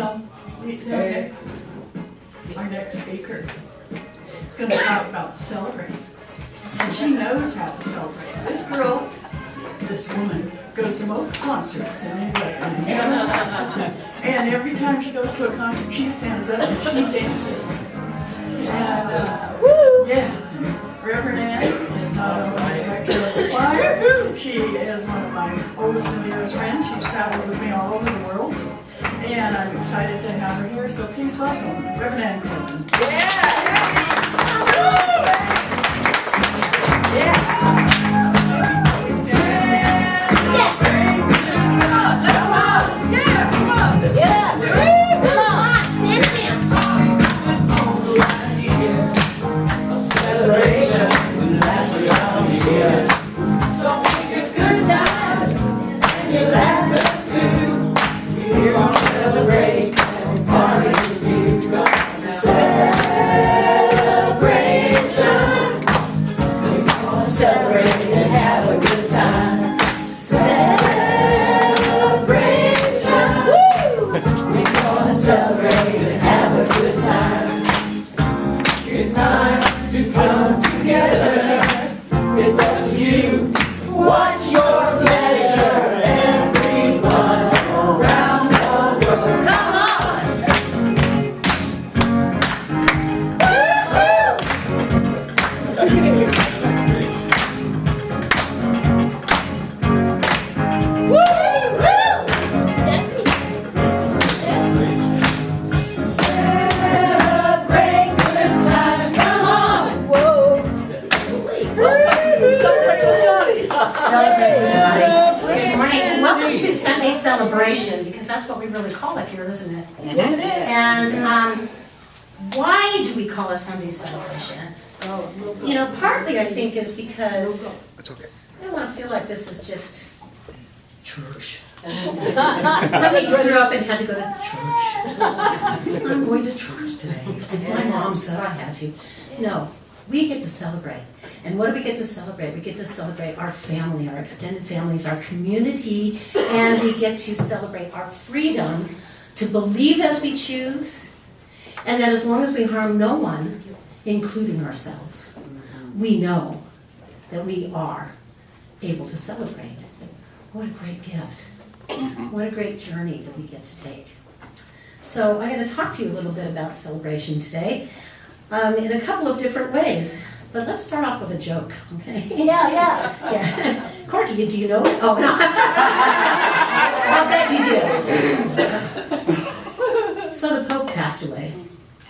Well, our next speaker is going to talk about celebrating. And she knows how to celebrate. This girl, this woman, goes to most concerts in England. And every time she goes to a concert, she stands up and she dances. And, yeah, Rev Anne is not only my director of the choir, she is one of my oldest and dearest friends. She's traveled with me all over the world. And I'm excited to have her here, so please welcome Rev Anne Corbin. Because that's what we really call it here, isn't it? Yes, it is. And why do we call it Sunday celebration? You know, partly I think is because I don't want to feel like this is just church. When we grew up and had to go to church. I'm going to church today because my mom said I had to. No, we get to celebrate. And what do we get to celebrate? We get to celebrate our family, our extended families, our community, and we get to celebrate our freedom to believe as we choose, and that as long as we harm no one, including ourselves, we know that we are able to celebrate. What a great gift. What a great journey that we get to take. So I'm going to talk to you a little bit about celebration today in a couple of different ways. But let's start off with a joke, okay? Yeah. Corky, do you know it? Oh, no. I'll bet you do. So the Pope passed away.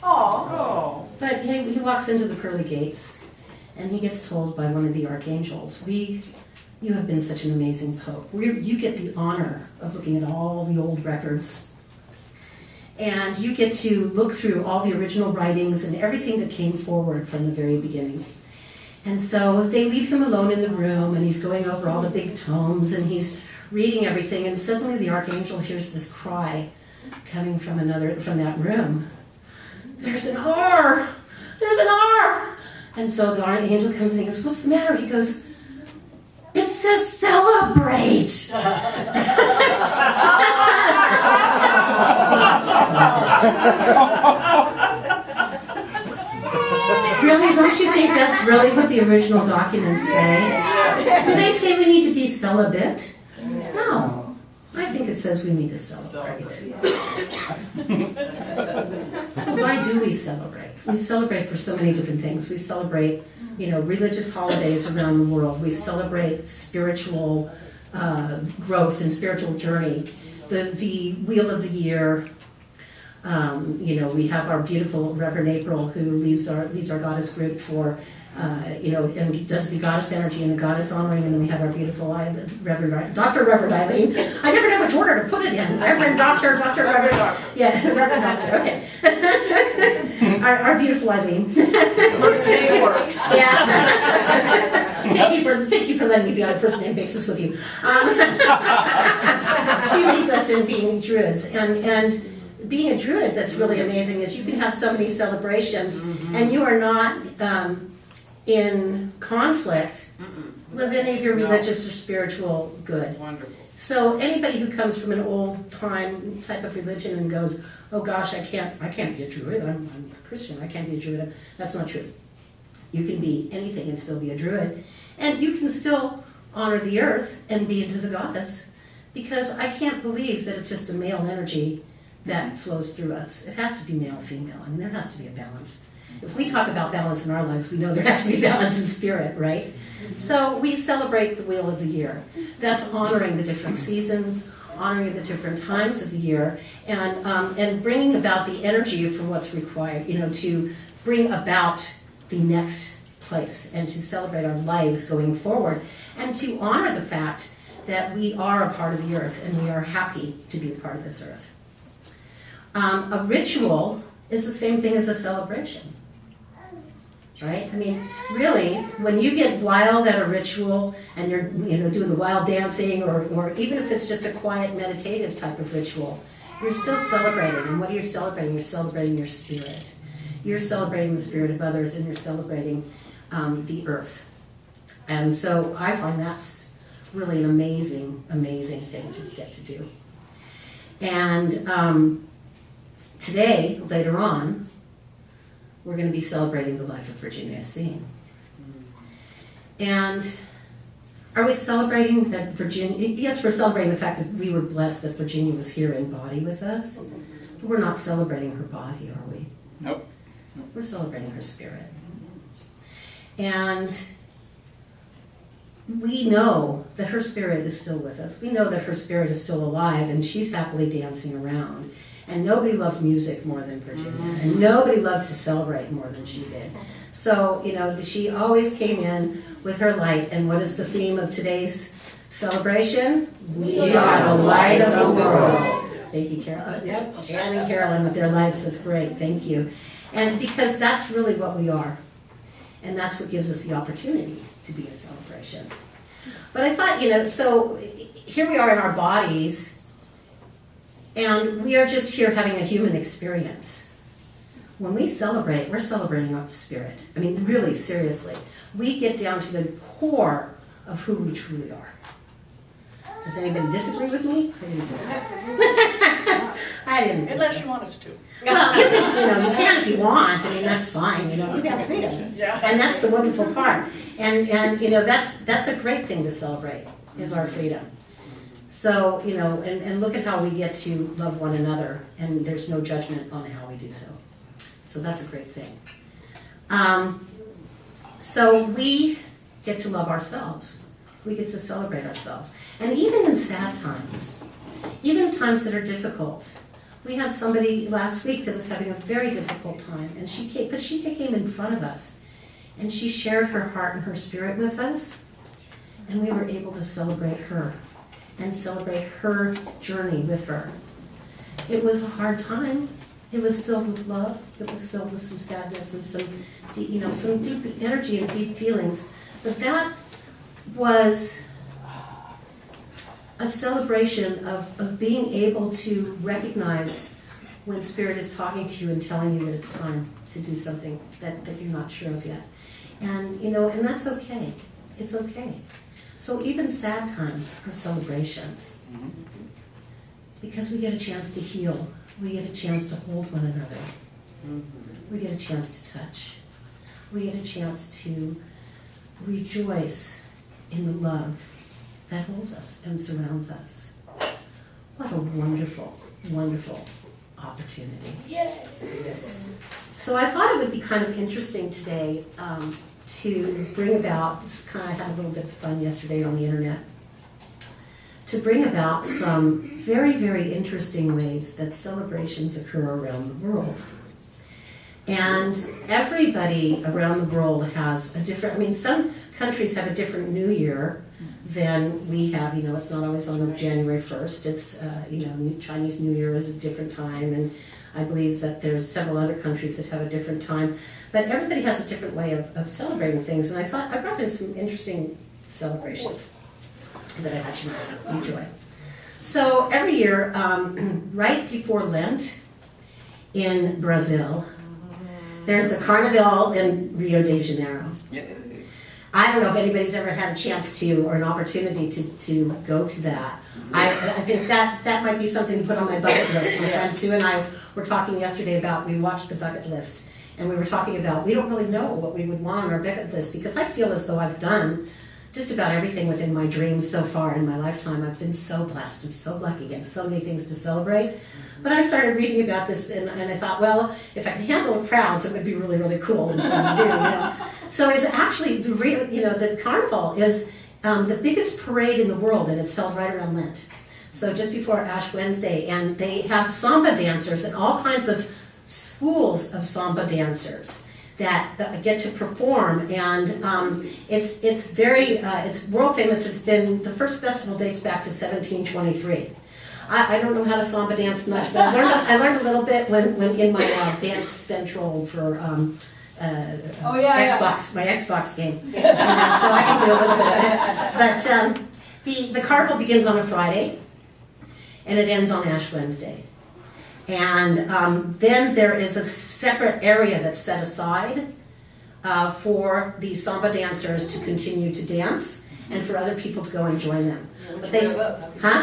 Oh. But he walks into the pearly gates, and he gets told by one of the archangels, you have been such an amazing Pope. You get the honor of looking at all the old records. And you get to look through all the original writings and everything that came forward from the very beginning. And so they leave him alone in the room, and he's going over all the big tomes, and he's reading everything, and suddenly the archangel hears this cry coming from that room. There's an R! There's an R! And so the archangel comes in and he goes, what's the matter? He goes, it says celebrate! Really, don't you think that's really what the original documents say? Do they say we need to be celibate? No. I think it says we need to celebrate. So why do we celebrate? We celebrate for so many different things. We celebrate, religious holidays around the world. We celebrate spiritual growth and spiritual journey. The Wheel of the Year. We have our beautiful Reverend April, who leads our goddess group for, and does the goddess energy and the goddess honoring, and then we have our beautiful Dr. Reverend Eileen. I never know which order to put it in. Reverend Doctor, Reverend. Yeah, Reverend Doctor. Okay. our beautiful Eileen. First name works. Yeah. Thank you for letting me be on a first name basis with you. She leads us in being druids, and being a druid, that's really amazing, is you can have so many celebrations, and you are not in conflict with any of your religious or spiritual good. Wonderful. So anybody who comes from an old time type of religion and goes, oh gosh, I can't be a Druid, I'm a Christian, I can't be a Druid, that's not true. You can be anything and still be a Druid. And you can still honor the earth and be into the goddess, because I can't believe that it's just a male energy that flows through us. It has to be male, female. I mean, there has to be a balance. If we talk about balance in our lives, we know there has to be balance in spirit, right? So we celebrate the wheel of the year. That's honoring the different seasons, honoring the different times of the year, and bringing about the energy from what's required, to bring about the next place and to celebrate our lives going forward and to honor the fact that we are a part of the earth and we are happy to be a part of this earth. A ritual is the same thing as a celebration, right? I mean, really, when you get wild at a ritual and you're doing the wild dancing or even if it's just a quiet meditative type of ritual, you're still celebrating. And what are you celebrating? You're celebrating your spirit. You're celebrating the spirit of others and you're celebrating the earth. And so I find that's really an amazing, amazing thing to get to do. And today, later on, we're going to be celebrating the life of Virginia Scene. And are we celebrating that Virginia, yes, we're celebrating the fact that we were blessed that Virginia was here in body with us, but we're not celebrating her body, are we? Nope. We're celebrating her spirit. And we know that her spirit is still with us. We know that her spirit is still alive and she's happily dancing around. And nobody loved music more than Virginia. And nobody loved to celebrate more than she did. So, she always came in with her light. And what is the theme of today's celebration? We are the light of the world. Thank you, Carol. Yep, Jan and Carolyn with their lights. That's great. Thank you. And because that's really what we are. And that's what gives us the opportunity to be a celebration. But I thought, so here we are in our bodies, and we are just here having a human experience. When we celebrate, we're celebrating our spirit. I mean, really, seriously. We get down to the core of who we truly are. Does anybody disagree with me? I didn't think Unless so. you want us to. Well, you can if you want. I mean, that's fine. You have freedom, Yeah. and that's the wonderful part. And that's a great thing to celebrate is our freedom. So and look at how we get to love one another, and there's no judgment on how we do so. So that's a great thing. So we get to love ourselves. We get to celebrate ourselves, and even in sad times, even times that are difficult. We had somebody last week that was having a very difficult time, and she came in front of us, and she shared her heart and her spirit with us, and we were able to celebrate her and celebrate her journey with her. It was a hard time. It was filled with love. It was filled with some sadness and some deep energy and deep feelings. But that was a celebration of being able to recognize when Spirit is talking to you and telling you that it's time to do something that you're not sure of yet. And and that's okay. It's okay. So even sad times are celebrations. Because we get a chance to heal. We get a chance to hold one another. We get a chance to touch. We get a chance to rejoice in the love that holds us and surrounds us. What a wonderful, wonderful opportunity. Yes. So I thought it would be kind of interesting today to bring about, I had a little bit of fun yesterday on the internet, to bring about some very, very interesting ways that celebrations occur around the world. And everybody around the world has a different, some countries have a different New Year than we have. It's not always on January 1st. It's, Chinese New Year is a different time, and I believe that there's several other countries that have a different time. But everybody has a different way of celebrating things, and I thought I brought in some interesting celebrations that I thought you might enjoy. So every year, right before Lent in Brazil, there's the Carnival in Rio de Janeiro. I don't know if anybody's ever had a chance to, or an opportunity to go to that. I think that might be something to put on my bucket list. My friend Sue and I were talking yesterday about, we watched the bucket list, and we were talking about, we don't really know what we would want on our bucket list, because I feel as though I've done just about everything within my dreams so far in my lifetime. I've been so blessed and so lucky and so many things to celebrate. But I started reading about this, and I thought, well, if I can handle the crowds, it would be really, really cool and fun to do, you know. So it's actually, the carnival is the biggest parade in the world, and it's held right around Lent. So just before Ash Wednesday, and they have samba dancers and all kinds of schools of samba dancers that get to perform, and it's world famous. It's been, the first festival dates back to 1723. I don't know how to samba dance much, but I learned a little bit when in my Dance Central for Xbox, my Xbox game. So I can do a little bit of it. But the carnival begins on a Friday, and it ends on Ash Wednesday. And then there is a separate area that's set aside for the samba dancers to continue to dance, and for other people to go and join them. But they,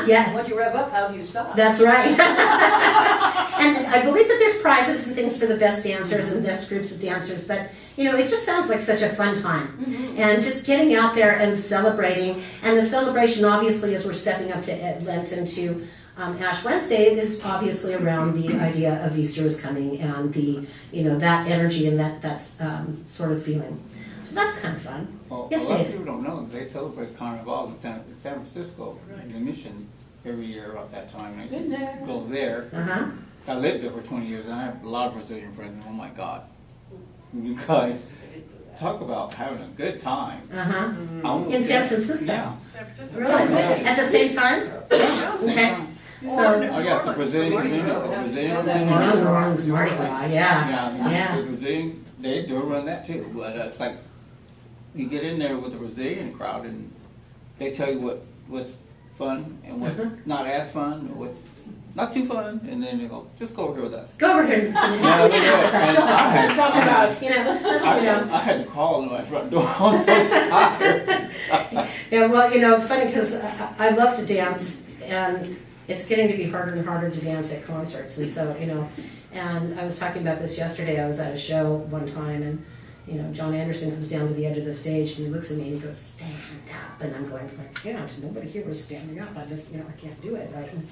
yeah. Once you rev up, how do you stop? That's right. And I believe that there's prizes and things for the best dancers and best groups of dancers, but you know, it just sounds like such a fun time. And just getting out there and celebrating, and the celebration obviously as we're stepping up to Lent and to Ash Wednesday is obviously around the idea of Easter is coming, and the, you know, that energy and that's sort of feeling. So that's kind of fun. Well, Yes, a lot of Dave. people don't know, they celebrate Carnival in San Francisco, in the Mission, every year about that time. And I used to go there. I lived there for 20 years, and I have a lot of Brazilian friends, and oh my God, you guys talk about having a good time. In San Francisco? Yeah. Really? At the same time? Okay. So, Oh yes, the Brazilian community, New Orleans Mardi Gras, yeah. Yeah, the Brazilian, they do run that too, but it's like, you get in there with the Brazilian crowd and they tell you what's fun and what's not as fun, or what's not too fun, and then they go, just go over here with us. go over here and hang out with us. She'll have fun. Let's go with us. You know, that's, you know. I had to call in my front door, I was so tired. Yeah, well, you know, it's funny because I love to dance, and it's getting to be harder and harder to dance at concerts, and so, you know, and I was talking about this yesterday. I was at a show one time, and you know, John Anderson comes down to the edge of the stage and he looks at me and he goes, "Stand up," and I'm going, "I can't. Nobody here was standing up. I just, you know, I can't do it, right?" And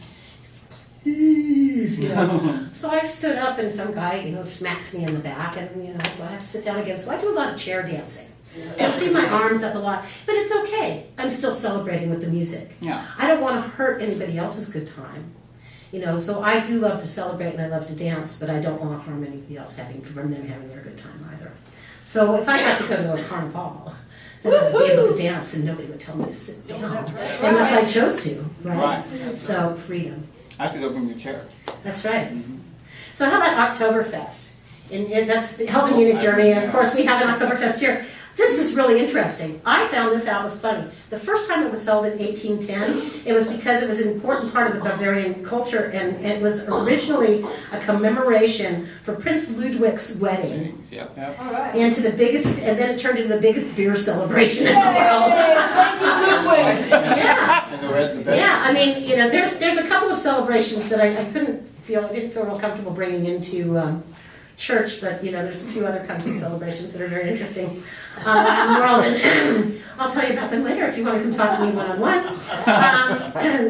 please, you know. So I stood up, and some guy, you know, smacks me in the back, and you know, so I have to sit down again. So I do a lot of chair dancing. You'll see my arms up a lot, but it's okay. I'm still celebrating with the music. Yeah. I don't want to hurt anybody else's good time. You know, so I do love to celebrate and I love to dance, but I don't want to harm anybody else from them having their good time either. So if I got to go to a carnival, then I would be able to dance and nobody would tell me to sit down unless I chose to, right? So freedom. I have to go bring your chair. That's right. So how about Oktoberfest? That's held in Munich, Germany, and of course we have an Oktoberfest here. This is really interesting. I found this out was funny. The first time it was held in 1810, it was because it was an important part of the Bavarian culture, and it was originally a commemoration for Prince Ludwig's wedding. Yeah. And to the biggest, and then it turned into the biggest beer celebration in the world. Yeah. And the rest of the Yeah, I mean, you know, there's a couple of celebrations that I didn't feel real comfortable bringing into church, but you know, there's a few other kinds of celebrations that are very interesting in the world, and I'll tell you about them later if you want to come talk to me one-on-one.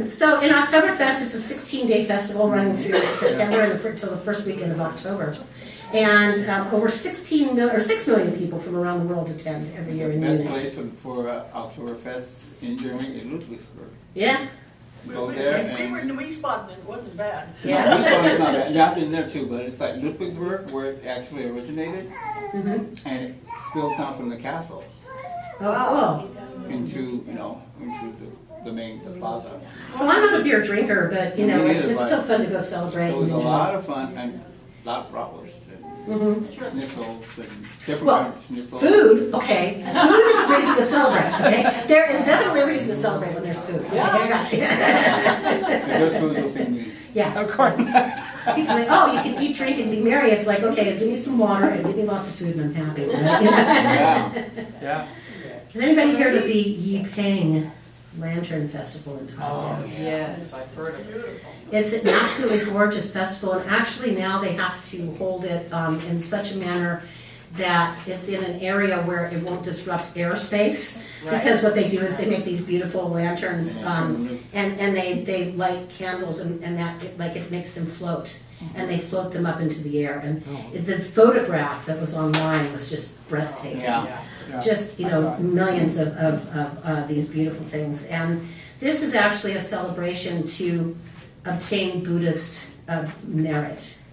So in Oktoberfest, it's a 16-day festival running through September until the first weekend of October. And over 6 million people from around the world attend every year in Munich. The best place for Oktoberfest in Germany is Ludwigsburg. Yeah. Go there and we spotted it, it wasn't bad. Yeah. it's not bad. Yeah, I've been there too, but it's like Ludwigsburg where it actually originated, and it spilled down from the castle Oh, into the main plaza. So I'm not a beer drinker, but you know, Me it's neither, still fun to go celebrate. It was and a enjoy. lot of fun and a lot of bratwurst and schnitzels and different Well, kinds of schnitzels. Food, okay. Food is a reason to celebrate, okay? There is definitely a reason to celebrate when there's food. Okay, there you go. If there's food, you'll see me. Yeah, of course. People say, "Oh, you can eat, drink, and be merry." It's like, okay, give me some water and give me lots of food and I'm happy. Yeah. Yeah. Has anybody heard of the Yiping Lantern Festival in Thailand? Yes, I've heard of it. It's an absolutely gorgeous festival, and actually now they have to hold it in such a manner that it's in an area where it won't disrupt airspace. Because what they do is they make these beautiful lanterns, and they light candles, and that it makes them float, and they float them up into the air. And the photograph that was online was just breathtaking. Yeah. Just millions of these beautiful things, and this is actually a celebration to obtain Buddhist merit.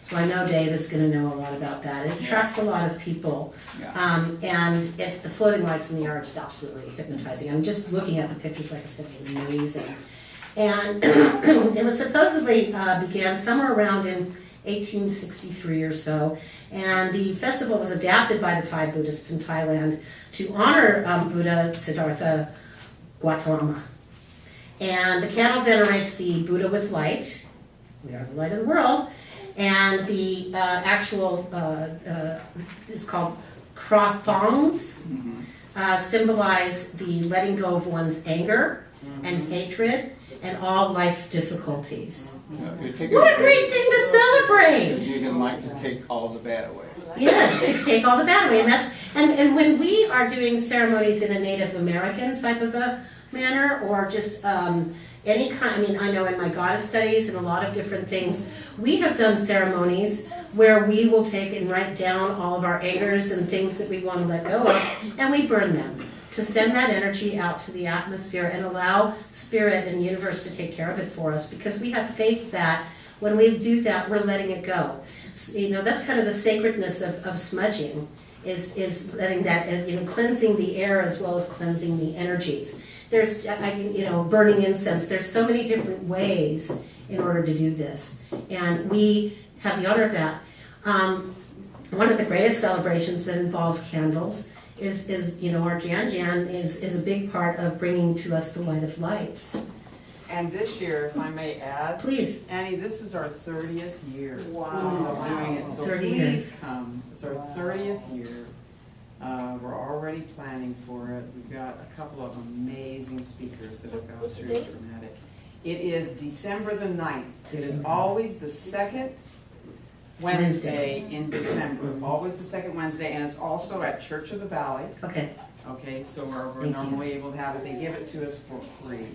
So I know Dave is going to know a lot about that. It attracts a lot of people, and it's the floating lights in the air. It's absolutely hypnotizing. I'm just looking at the pictures, like I said, it's amazing. And it was supposedly began somewhere around in 1863 or so, and the festival was adapted by the Thai Buddhists in Thailand to honor Buddha Siddhartha Gautama. And the candle venerates the Buddha with light. We are the light of the world. And the actual is called krathongs, symbolize the letting go of one's anger and hatred and all life difficulties. What a great thing to celebrate! Using light to take all the bad away. Yes, to take all the bad away. And when we are doing ceremonies in a Native American type of a manner, or just any kind, I know in my goddess studies and a lot of different things, we have done ceremonies where we will take and write down all of our angers and things that we want to let go of, and we burn them to send that energy out to the atmosphere and allow spirit and universe to take care of it for us, because we have faith that when we do that, we're letting it go. So, that's kind of the sacredness of smudging, is letting that, cleansing the air as well as cleansing the energies. There's, burning incense. There's so many different ways in order to do this, and we have the honor of that. One of the greatest celebrations that involves candles is our Jan is a big part of bringing to us the light of lights. And this year, if I may add, Please. Annie, this is our 30th year Wow. of doing it, so 30 please years. come. It's our 30th year. We're already planning for it. We've got a couple of amazing speakers that have gone through dramatic. It is December the 9th. It is always the second Wednesday in December. Always the second Wednesday, and it's also at Church of the Valley. Okay. Okay, so we're Thank normally able to have it. They give it to us for free.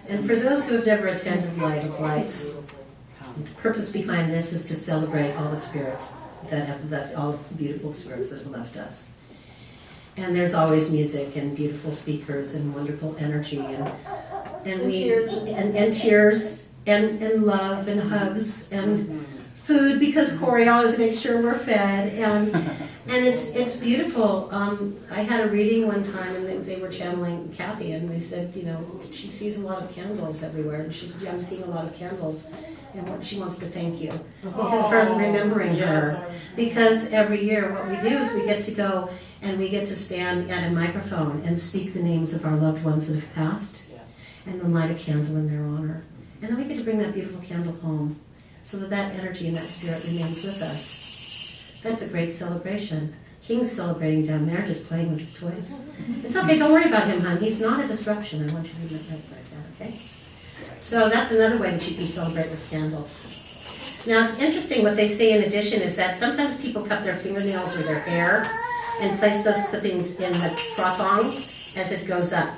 And for those who have never attended Light of Lights, the purpose behind this is to celebrate all the spirits that have left, all the beautiful spirits that have left us. And there's always music and beautiful speakers and wonderful energy and tears and love and hugs and food, because Corey always makes sure we're fed, and it's beautiful. I had a reading one time, and they were channeling Kathy, and they said, she sees a lot of candles everywhere, and I'm seeing a lot of candles, and she wants to thank you for remembering her, because every year what we do is we get to go and we get to stand at a microphone and speak the names of our loved ones that have passed, and then light a candle in their honor, and then we get to bring that beautiful candle home, so that energy and that spirit remains with us. That's a great celebration. King's celebrating down there, just playing with his toys. It's okay, don't worry about him, hon. He's not a disruption. I want you to recognize that, okay? So that's another way that you can celebrate with candles. Now it's interesting, what they say in addition is that sometimes people cut their fingernails or their hair and place those clippings in the krathong as it goes up.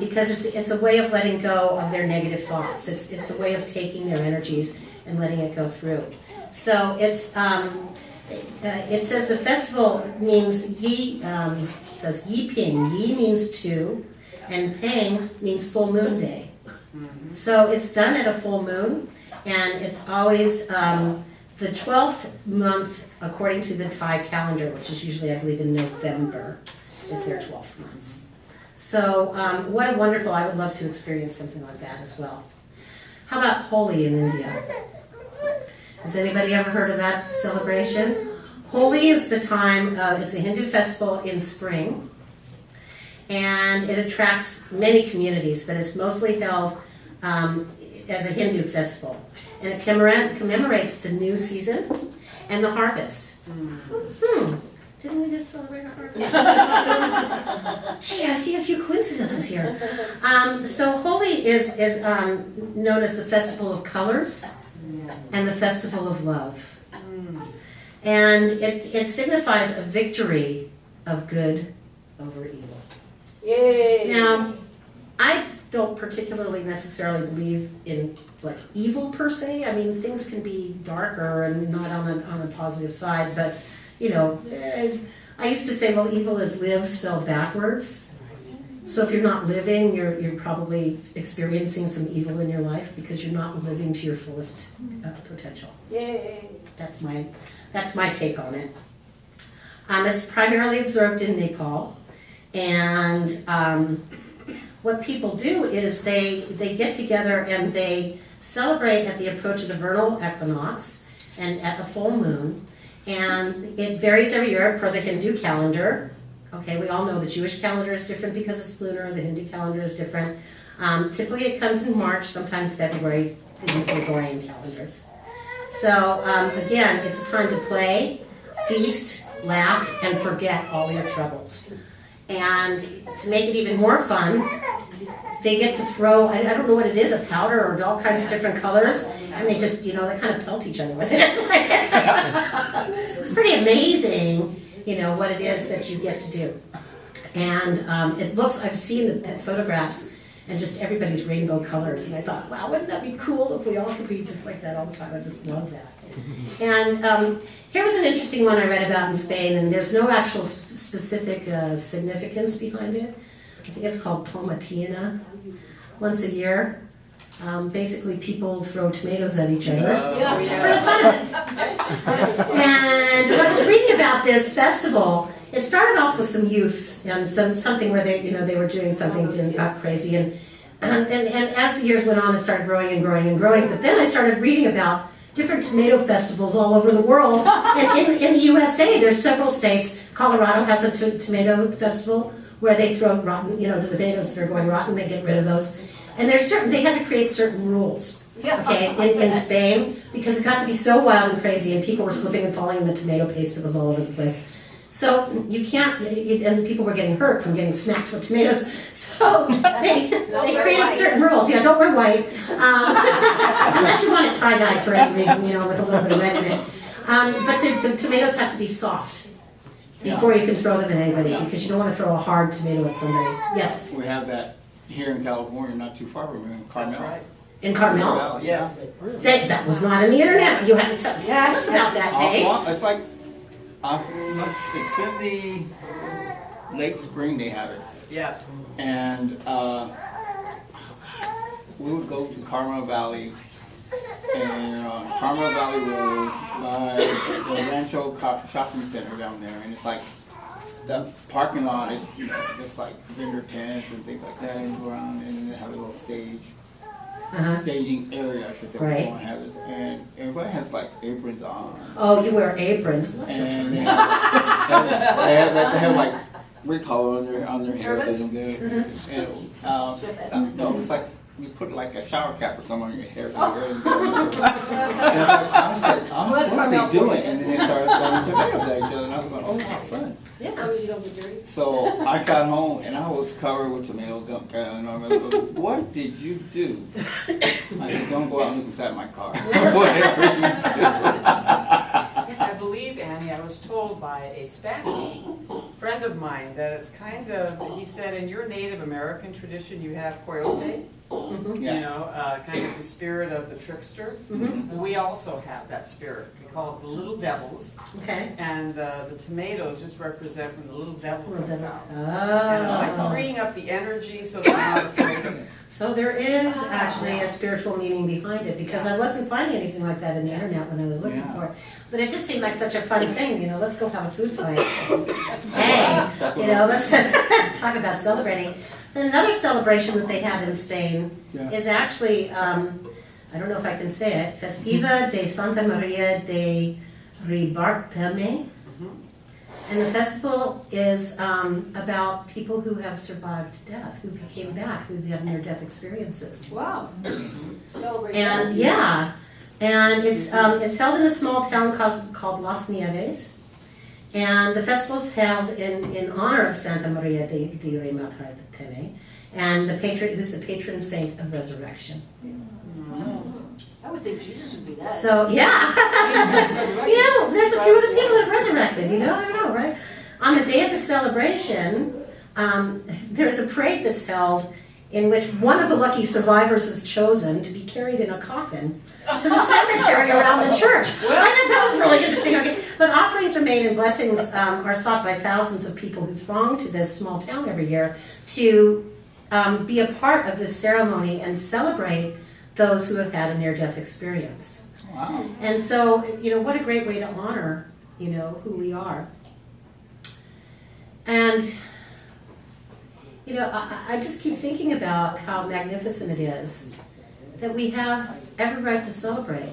Because it's a way of letting go of their negative thoughts. It's a way of taking their energies and letting it go through. So it says the festival means says Yiping. Yi means two, and Pang means full moon day. So it's done at a full moon, and it's always the 12th month according to the Thai calendar, which is usually, I believe, in November, is their 12th month. So what a wonderful, I would love to experience something like that as well. How about Holi in India? Has anybody ever heard of that celebration? Holi is the time, it's a Hindu festival in spring, and it attracts many communities, but it's mostly held as a Hindu festival. And it commemorates the new season and the harvest. Didn't we just celebrate our birthday? Gee, I see a few coincidences here. So Holi is known as the Festival of Colors and the Festival of Love. And it signifies a victory of good over evil. Yay! Now, I don't particularly necessarily believe in like evil per se. I mean, things can be darker and not on a positive side, but you know, I used to say, well, evil is live spelled backwards. So if you're not living, you're probably experiencing some evil in your life because you're not living to your fullest potential. Yay! That's my take on it. It's primarily observed in Nepal, and what people do is they get together and they celebrate at the approach of the vernal equinox and at the full moon, and it varies every year per the Hindu calendar. Okay, we all know the Jewish calendar is different because it's lunar, the Hindu calendar is different. Typically it comes in March, sometimes February in the Gregorian calendars. So again, it's a time to play, feast, laugh, and forget all your troubles. And to make it even more fun, they get to throw, I don't know what it is, a powder or all kinds of different colors, and they just, they kind of pelt each other with it. It's pretty amazing, what it is that you get to do. And I've seen the photographs, and just everybody's rainbow colors, and I thought, wow, wouldn't that be cool if we all could be just like that all the time? I just love that. And here was an interesting one I read about in Spain, and there's no actual specific significance behind it. I think it's called Tomatina. Once a year, basically people throw tomatoes at each other for the fun of it. And as I was reading about this festival, it started off with some youths and something where they were doing something and got crazy, and as the years went on, it started growing and growing and growing. But then I started reading about different tomato festivals all over the world. And in the USA, there's several states. Colorado has a tomato festival where they throw rotten, the tomatoes that are going rotten, they get rid of those. And they had to create certain rules, okay, in Spain, because it got to be so wild and crazy, and people were slipping and falling in the tomato paste that was all over the place. So you can't, and people were getting hurt from getting smacked with tomatoes. So they created certain rules. Yeah, don't wear white, unless you want it tie-dyed for any reason, with a little bit of red in it. But the tomatoes have to be soft before you can throw them at anybody, because you don't want to throw a hard tomato at somebody. Yes? We have that here in California, not too far from here, in Carmel. That's right. In Carmel? Yes. That was not in the internet. You had to tell us about that, Dave. It's like, it's in the late spring they have it. Yeah. And we would go to Carmel Valley, and Carmel Valley Road, the Rancho Shopping Center down there, and it's like, the parking lot is, just like vendor tents and things like that, and go around and they have a little staging area, I should say. Right. And everybody has like aprons on. Oh, you wear aprons. And they have like, what do you call it, on their hair, so they don't get it. And, no, it's like, you put like a shower cap or something on your hair. So and I was like, what are they doing? And then they started throwing tomatoes at each other, and I was going, oh, how fun. Yeah, as long as you don't get dirty. So I got home, and I was covered with tomato gunk, and I was like, what did you do? I said, don't go out and look inside my car. Whatever you do. I believe, Annie, I was told by a Spanish friend of mine that it's kind of, he said, in your Native American tradition you have coyote, kind of the spirit of the trickster. We also have that spirit. We call it the little devils. Okay. And the tomatoes just represent when the little devil Little comes devils. out. And it's like Oh. freeing up the energy so they're not afraid of it. So there is actually a spiritual meaning behind it, because I wasn't finding anything like that in the internet when I was looking for it. But it just seemed like such a fun thing, let's go have a food fight. Hey, let's talk about celebrating. And another celebration that they have in Spain is actually, I don't know if I can say it, Festiva de Santa Maria de Ribarteme. And the festival is about people who have survived death, who came back, who've had near-death experiences. Wow. Celebrate. And and it's held in a small town called Las Nieves, And the festival's held in honor of Santa Maria de Rimatartene, and this is the patron saint of resurrection. I would think Jesus would be that. So, yeah. There's a few of the people that have resurrected, I don't know, right? On the day of the celebration, there's a parade that's held in which one of the lucky survivors is chosen to be carried in a coffin to the cemetery around the church. I thought that was really interesting. Okay. But offerings are made and blessings are sought by thousands of people who throng to this small town every year to be a part of this ceremony and celebrate those who have had a near-death experience. Wow. And so, what a great way to honor, who we are. And, I just keep thinking about how magnificent it is that we have every right to celebrate.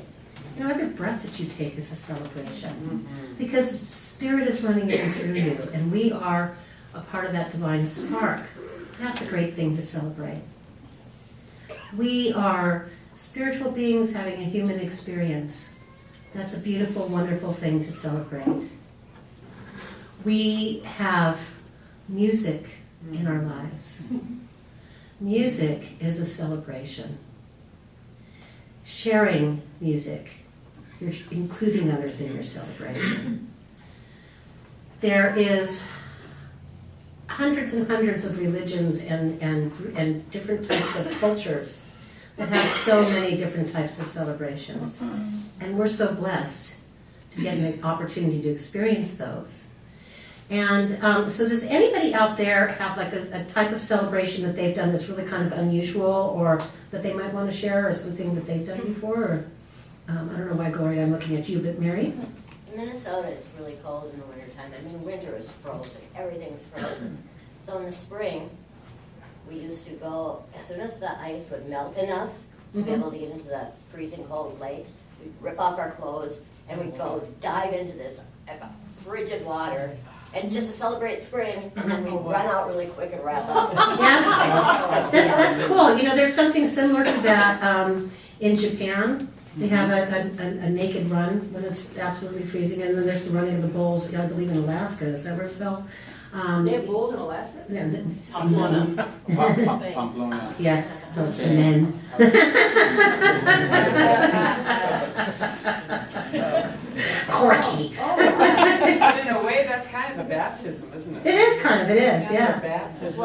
Every breath that you take is a celebration. Because Spirit is running in through you, and we are a part of that divine spark. That's a great thing to celebrate. We are spiritual beings having a human experience. That's a beautiful, wonderful thing to celebrate. We have music in our lives. Music is a celebration. Sharing music, you're including others in your celebration. There is hundreds and hundreds of religions and different types of cultures that have so many different types of celebrations. And we're so blessed to get an opportunity to experience those. And so does anybody out there have like a type of celebration that they've done that's really kind of unusual, or that they might want to share, or something that they've done before? Or, I don't know why, Gloria, I'm looking at you, but Mary? In Minnesota, it's really cold in the wintertime. Winter is frozen. Everything's frozen. So in the spring, we used to go, as soon as the ice would melt enough to be able to get into the freezing cold lake, we'd rip off our clothes and we'd go dive into this frigid water, and just to celebrate spring, and then we'd run out really quick and wrap up. Yeah, that's cool. There's something similar to that in Japan. They have a naked run when it's absolutely freezing, and then there's the running of the bulls, I believe in Alaska. Is that where it's so? They have bulls in Alaska? Yeah, Pamplona. Pamplona. yeah, no, it's the men. Corky. But in a way, that's kind of a baptism, isn't it? It is kind of, it is, Kind of a yeah. baptism.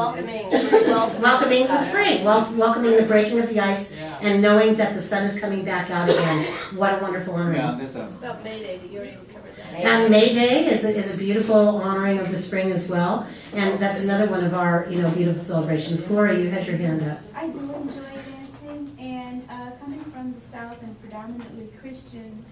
Welcoming the spring, welcoming the breaking of the ice, Yeah. and knowing that the sun is coming back out again. What a wonderful honoring. Yeah, there's a, About May Day, you already covered that. And May Day is a beautiful honoring of the spring as well, and that's another one of our beautiful celebrations. Gloria, you had your hand up. I do enjoy dancing, and coming from the South and predominantly Christian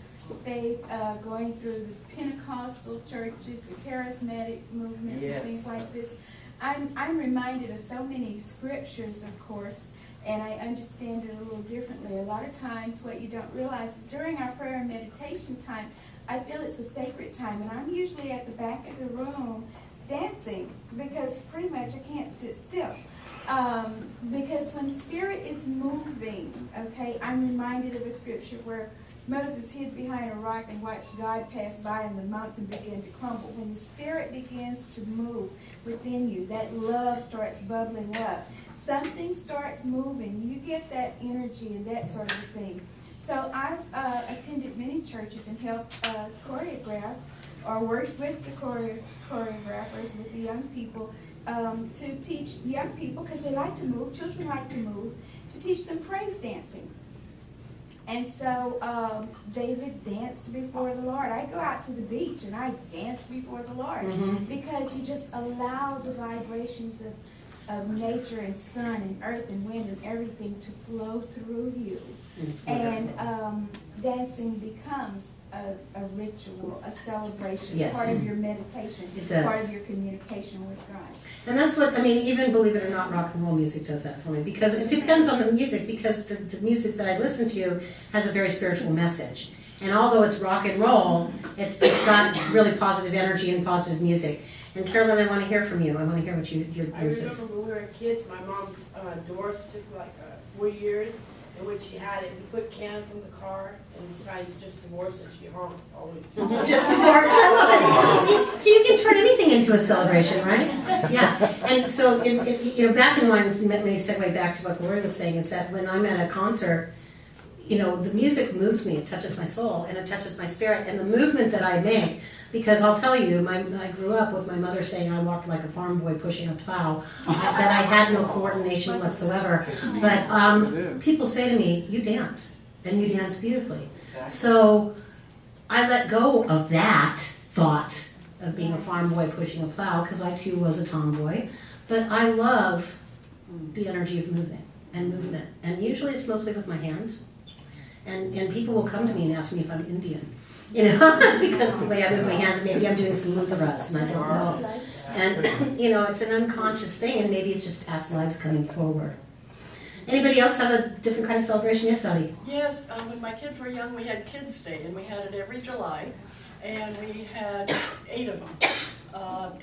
faith, going through the Pentecostal churches, the charismatic movements, Yes. and things like this, I'm reminded of so many scriptures, of course, and I understand it a little differently. A lot of times what you don't realize is during our prayer and meditation time, I feel it's a sacred time, and I'm usually at the back of the room dancing, because pretty much I can't sit still. Because when Spirit is moving, okay, I'm reminded of a scripture where Moses hid behind a rock and watched God pass by, and the mountain began to crumble. When the Spirit begins to move within you, that love starts bubbling up. Something starts moving. You get that energy and that sort of thing. So I've attended many churches and helped choreograph or worked with the choreographers, with the young people, to teach young people, because they like to move, children like to move, to teach them praise dancing. And so David danced before the Lord. I go out to the beach and I dance before the Lord, because you just allow the vibrations of nature and sun and earth and wind and everything to flow through you. And dancing becomes a ritual, a celebration, Yes. part of your meditation, It does. part of your communication with God. And that's what, even believe it or not, rock and roll music does that for me. Because it depends on the music, because the music that I listen to has a very spiritual message. And although it's rock and roll, it's got really positive energy and positive music. And Carolyn, I want to hear from you. I want to hear what your I yours remember is. when we were kids, my mom's divorce took like 4 years, in which she had it, we put cans in the car and decided to just divorce it, she hung all the way through. Just divorced, I love it. See, so you can turn anything into a celebration, right? Yeah, and so, you know, back in mind, let me segue back to what Gloria was saying, is that when I'm at a concert, you know, the music moves me, it touches my soul, and it touches my spirit, and the movement that I make, because I'll tell you, I grew up with my mother saying I walked like a farm boy pushing a plow, that I had no coordination whatsoever, but people say to me, you dance, and you dance beautifully. So I let go of that thought of being a farm boy pushing a plow, because I too was a tomboy, but I love the energy of movement, and usually it's mostly with my hands. And people will come to me and ask me if I'm Indian, you know, because of the way I move my hands, maybe I'm doing some mudras and I don't know. And, you know, it's an unconscious thing, and maybe it's just past lives coming forward. Anybody else have a different kind of celebration? Yes, Dottie? Yes, when my kids were young, we had Kids Day, and we had it every July, and we had 8 of them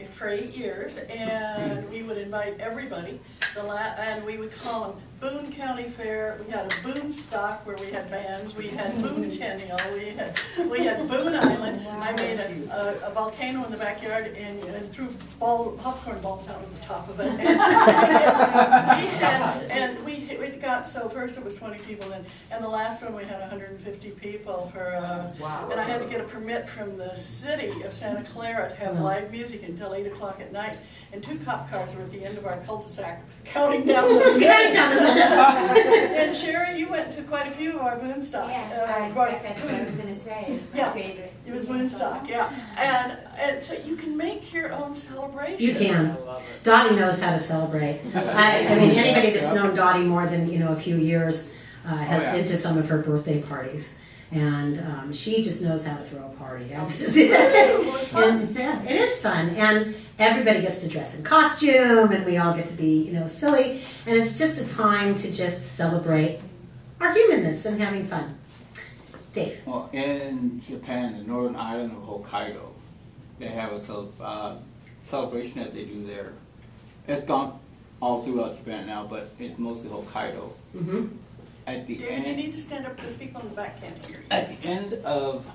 for 8 years, and we would invite everybody, and we would call them Boone County Fair. We had a Boone Stock where we had bands. We had Boone Tenniel. We had Boone Island. I made a volcano in the backyard and threw popcorn balls out of the top of it. And we got, so first it was 20 people, and the last one we had 150 people for. And I had to get a permit from the city of Santa Clara to have live music until 8 o'clock at night. And 2 cop cars were at the end of our cul-de-sac counting down the minutes. And Sherry, you went to quite a few of our Boone Stock. Yeah, that's what I was gonna say. It's my favorite. It was Boone Stock, yeah. And so you can make your own celebration. You can. Dottie knows how to celebrate. I mean, anybody that's known Dottie more than, you know, a few years has been to some of her birthday parties. And she just knows how to throw a party. And, yeah, it is fun. And everybody gets to dress in costume, and we all get to be, you know, silly. And it's just a time to just celebrate our humanness and having fun. Dave? Well, in Japan, the northern island of Hokkaido, they have a celebration that they do there. It's gone all throughout Japan now, but it's mostly Hokkaido. Mm-hmm. At the David, end, you need to stand up because people in the back can't hear you. at the end of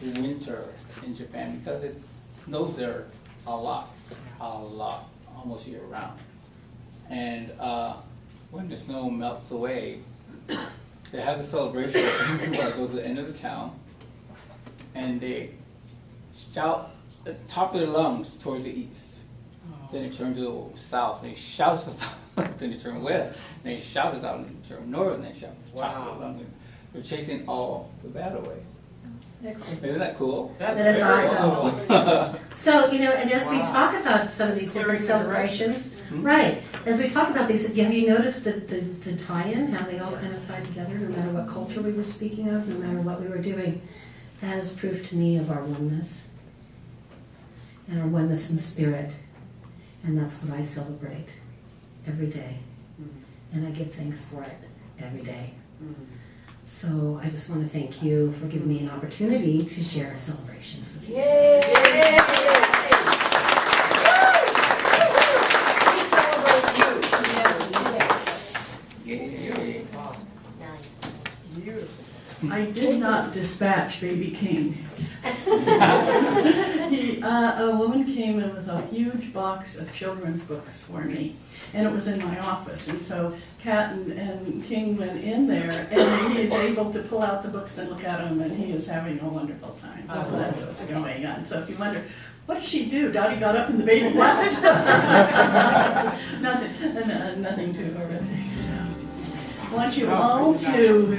winter in Japan, because it snows there a lot, almost year round. And when the snow melts away, they have the celebration where it goes to the end of the town, and they shout at the top of their lungs towards the east. Then they turn to the south, and they shout to the south. Then they turn west, and they shout us out, and they turn north, and they shout. Wow. They're chasing all the bad away. Excellent. Isn't that cool? That is awesome. So, you know, and as we talk about some of these different celebrations, right, as we talk about these, have you noticed that the tie-in, how they all kind of tie together, no matter what culture we were speaking of, no matter what we were doing, that is proof to me of our oneness, and our oneness in spirit, and that's what I celebrate every day, and I give thanks for it every day. So I just want to thank you for giving me an opportunity to share our celebrations with you. Yay! We celebrate you. Yay. I did not dispatch Baby King. A woman came in with a huge box of children's books for me, and it was in my office. And so Kat and King went in there, and he is able to pull out the books and look at them, and he is having a wonderful time. So that's what's going on. So if you wonder, what did she do? Dottie got up and the baby left. Nothing too horrific. So I want you all to